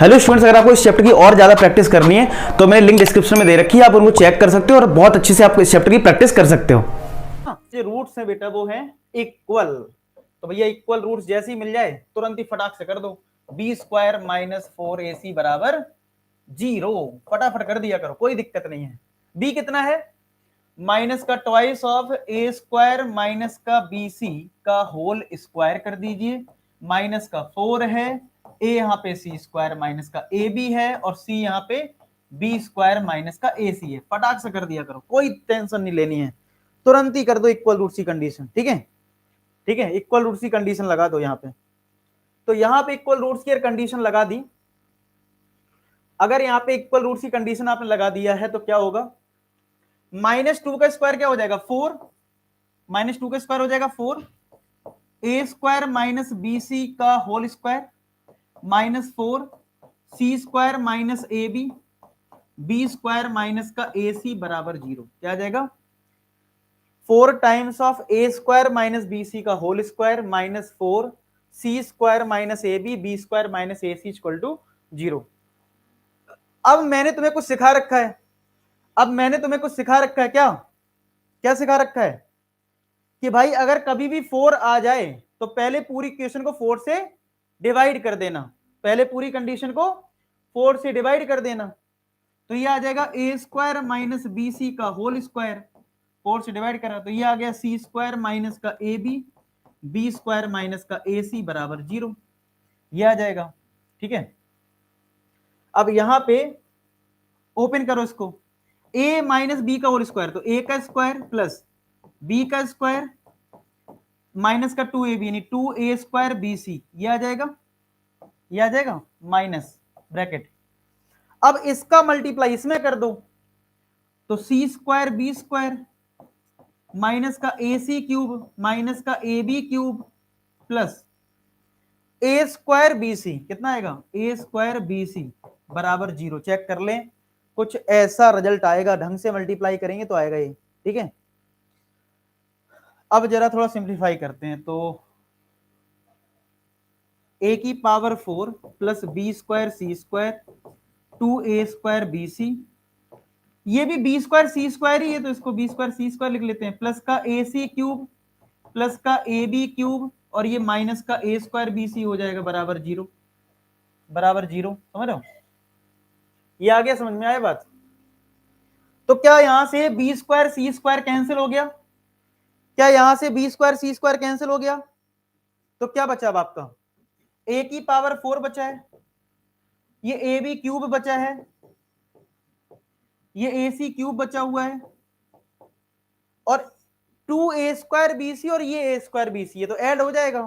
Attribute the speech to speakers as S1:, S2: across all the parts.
S1: Hello students, अगर आपको इस चैप्टर की और ज्यादा प्रैक्टिस करनी है तो मैंने लिंक डिस्क्रिप्शन में दे रखी है, आप उनको चेक कर सकते हो और बहुत अच्छे से आप इस चैप्टर की प्रैक्टिस कर सकते हो।
S2: जो रूट्स है बेटा वो है इक्वल, तो भैया इक्वल रूट्स जैसे ही मिल जाए तुरंत ही फटाक से कर दो। बी स्क्वायर माइनस 4ac बराबर 0, फटाफट कर दिया करो, कोई दिक्कत नहीं है। बी कितना है? माइनस का twice of A square minus का bc का होल स्क्वायर कर दीजिए। माइनस का 4 है, ए यहाँ पे सी स्क्वायर माइनस का ए बी है और सी यहाँ पे बी स्क्वायर माइनस का ए सी है। फटाक से कर दिया करो, कोई टेंशन नहीं लेनी है, तुरंत ही कर दो इक्वल रूट सी कंडीशन। ठीक है, ठीक है, इक्वल रूट सी कंडीशन लगा दो यहाँ पे। तो यहाँ पे इक्वल रूट की कंडीशन लगा दी। अगर यहाँ पे इक्वल रूट की कंडीशन आपने लगा दिया है तो क्या होगा? -2 का स्क्वायर क्या हो जाएगा? 4, -2 का स्क्वायर हो जाएगा 4, A square minus B C का whole square -4 C square minus A B B square minus का ए सी बराबर 0। क्या आ जाएगा? 4 times of A square minus B C का whole square -4 C square minus A B square minus A C equal to 0। अब मैंने तुम्हें कुछ सिखा रखा है, क्या सिखा रखा है कि भाई अगर कभी भी 4 आ जाए तो पहले पूरी इक्वेशन को 4 से डिवाइड कर देना, पहले पूरी कंडीशन को 4 से डिवाइड कर देना। तो ये आ जाएगा ए स्क्वायर माइनस बी सी का होल स्क्वायर, 4 से डिवाइड करा तो ये आ गया सी स्क्वायर माइनस का ए बी स्क्वायर माइनस का ए सी बराबर 0। ये आ जाएगा। ठीक है, अब यहां पे ओपन करो इसको, a माइनस बी का होल स्क्वायर, तो a का स्क्वायर प्लस b का स्क्वायर माइनस का 2ab यानी 2a स्क्वायर bc, ये आ जाएगा माइनस ब्रैकेट। अब इसका मल्टीप्लाई इसमें कर दो तो c square b square minus का ac क्यूब माइनस का ab cube plus a square bc, कितना आएगा? a स्क्वायर bc बराबर 0। चेक कर लें, कुछ ऐसा रिजल्ट आएगा, ढंग से मल्टीप्लाई करेंगे तो आएगा ये। ठीक है, अब जरा थोड़ा सिंप्लीफाई करते हैं तो a की power 4 plus B square C square 2a square B C, ये भी बी स्क्वायर सी स्क्वायर ही है तो इसको बी स्क्वायर सी स्क्वायर लिख लेते हैं, प्लस का ए सी क्यूब प्लस का ए बी क्यूब और ये माइनस का ए स्क्वायर बी सी हो जाएगा बराबर 0, समझ रहे हो? ये आ गया, समझ में आया बात? तो क्या यहां से B square C square cancel हो गया? क्या यहां से B square C square cancel हो गया? तो क्या बचा अब आपका? a की पावर 4 बचा है, ये ए बी क्यूब बचा है, ये ए सी क्यूब बचा हुआ है और 2a स्क्वायर बी सी और ये a स्क्वायर बी सी, ये तो ऐड हो जाएगा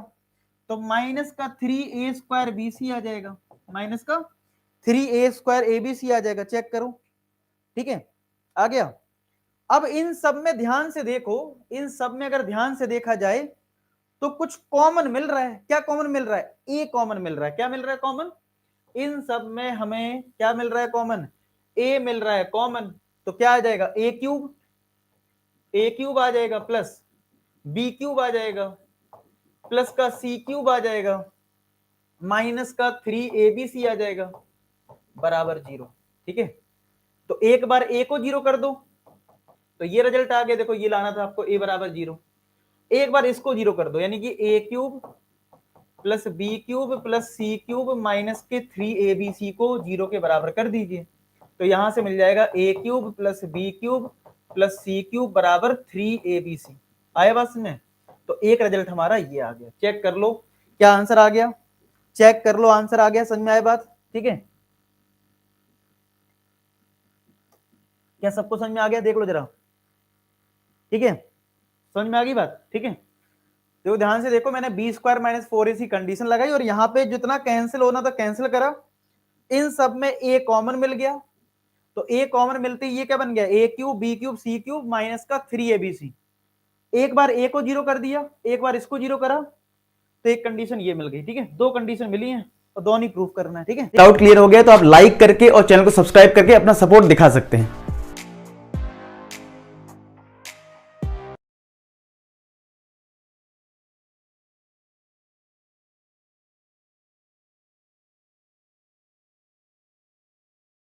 S2: तो माइनस का 3a स्क्वायर बी सी आ जाएगा, माइनस का 3a square A B C आ जाएगा। चेक करो, ठीक है, आ गया। अब इन सब में ध्यान से देखो, इन सब में अगर ध्यान से देखा जाए तो कुछ कॉमन मिल रहा है। क्या कॉमन मिल रहा है? ए कॉमन मिल रहा है। क्या मिल रहा है कॉमन? इन सब में हमें क्या मिल रहा है कॉमन? ए मिल रहा है कॉमन। तो क्या आ जाएगा? ए क्यूब आ जाएगा प्लस बी क्यूब आ जाएगा प्लस का सी क्यूब आ जाएगा माइनस का 3abc आ जाएगा बराबर 0। ठीक है, तो एक बार a को 0 कर दो तो ये रिजल्ट आ गया। देखो, ये लाना था आपको a बराबर 0। एक बार इसको 0 कर दो यानी कि a cube plus B cube plus C cube minus के 3abc को 0 के बराबर कर दीजिए। तो यहां से मिल जाएगा a cube plus B cube plus C cube बराबर 3abc। आया बात में? तो एक रिजल्ट हमारा ये आ गया। चेक कर लो क्या आंसर आ गया, चेक कर लो आंसर आ गया। समझ में आया बात? ठीक है, क्या सबको समझ में आ गया? देख लो जरा, ठीक है, समझ में आ गई बात? ठीक है, देखो ध्यान से देखो, मैंने B square minus 4ac condition लगाई और यहाँ पे जितना कैंसिल होना था कैंसिल करा। इन सब में a कॉमन मिल गया तो a कॉमन मिलते ही ये क्या बन गया? a cube b cube c cube minus का 3abc। एक बार a को 0 कर दिया, एक बार इसको 0 करा तो एक कंडीशन ये मिल गई। ठीक है, दो कंडीशन मिली हैं और दोनों ही प्रूफ करना है। ठीक है,
S1: डाउट क्लियर हो गया तो आप लाइक करके और चैनल को सब्सक्राइब करके अपना सपोर्ट दिखा सकते हैं।